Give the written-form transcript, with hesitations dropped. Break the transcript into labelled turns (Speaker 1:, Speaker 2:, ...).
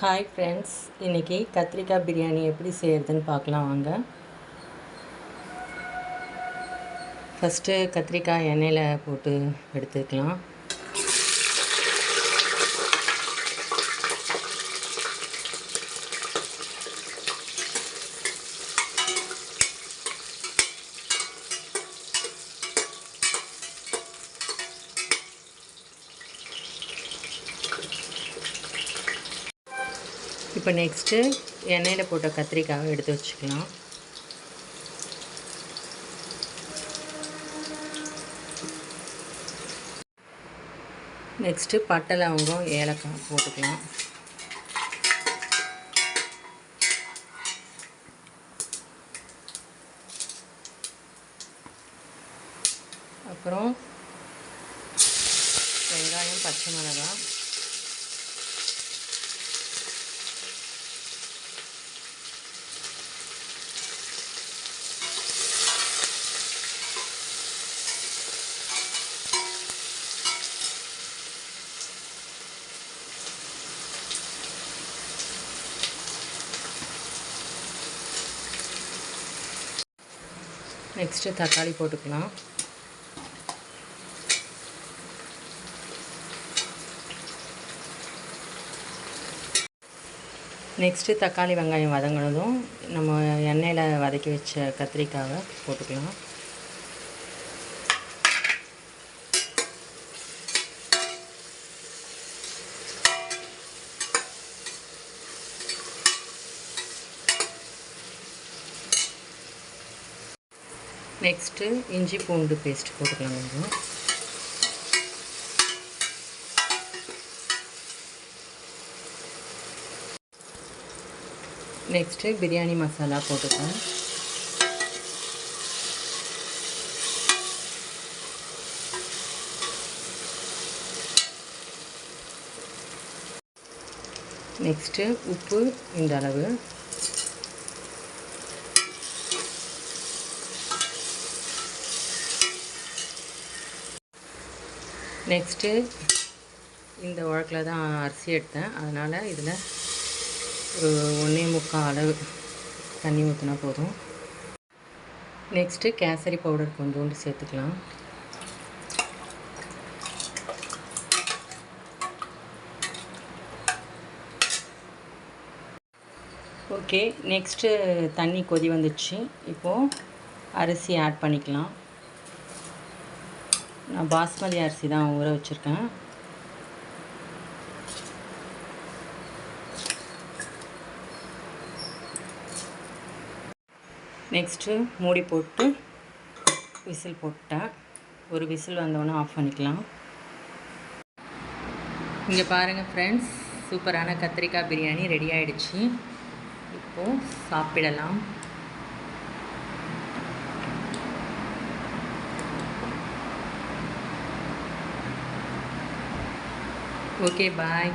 Speaker 1: Hi friends, இன்றைக்கி கத்திரிக்காய் பிரியாணி எப்படி செய்கிறதுன்னு பார்க்கலாம் வாங்க. ஃபஸ்ட்டு கத்திரிக்காய் எண்ணெயில் போட்டு எடுத்துக்கலாம். இப்போ நெக்ஸ்ட்டு எண்ணெயில் போட்ட கத்திரிக்காயை எடுத்து வச்சுக்கலாம். நெக்ஸ்ட்டு பட்டை லவங்கம் ஏலக்காய் போட்டுக்கலாம். அப்புறம் வெங்காயம், பச்சை மிளகாய், நெக்ஸ்ட்டு தக்காளி போட்டுக்கலாம். நெக்ஸ்ட்டு தக்காளி வெங்காயம் வதங்கினதும் நம்ம எண்ணெயில் வதக்கி வச்ச கத்திரிக்காயை போட்டுக்கலாம். நெக்ஸ்ட்டு இஞ்சி பூண்டு பேஸ்ட் போட்டுக்கலாம். கொஞ்சம் நெக்ஸ்ட்டு பிரியாணி மசாலா போட்டுக்கலாம். நெக்ஸ்ட்டு உப்பு இந்த அளவு. நெக்ஸ்ட்டு இந்த உலக்கில் தான் அரிசி எடுத்தேன், அதனால் இதில் ஒரு 1.25 அளவு தண்ணி ஊற்றினா போதும். நெக்ஸ்ட்டு கேசரி பவுடர் கொஞ்சோண்டு சேர்த்துக்கலாம். ஓகே, நெக்ஸ்ட்டு தண்ணி கொதி வந்துடுச்சு. இப்போது அரிசி ஆட் பண்ணிக்கலாம். நான் பாஸ்மதி அரிசி தான் ஊற வச்சுருக்கேன். நெக்ஸ்ட்டு மூடி போட்டு விசில் போட்டேன். ஒரு விசில் வந்தோடனே ஆஃப் பண்ணிக்கலாம். இங்கே பாருங்கள் ஃப்ரெண்ட்ஸ், சூப்பரான கத்திரிக்காய் பிரியாணி ரெடி ஆகிடுச்சு. இப்போது சாப்பிடலாம். ஓகே, பாய்.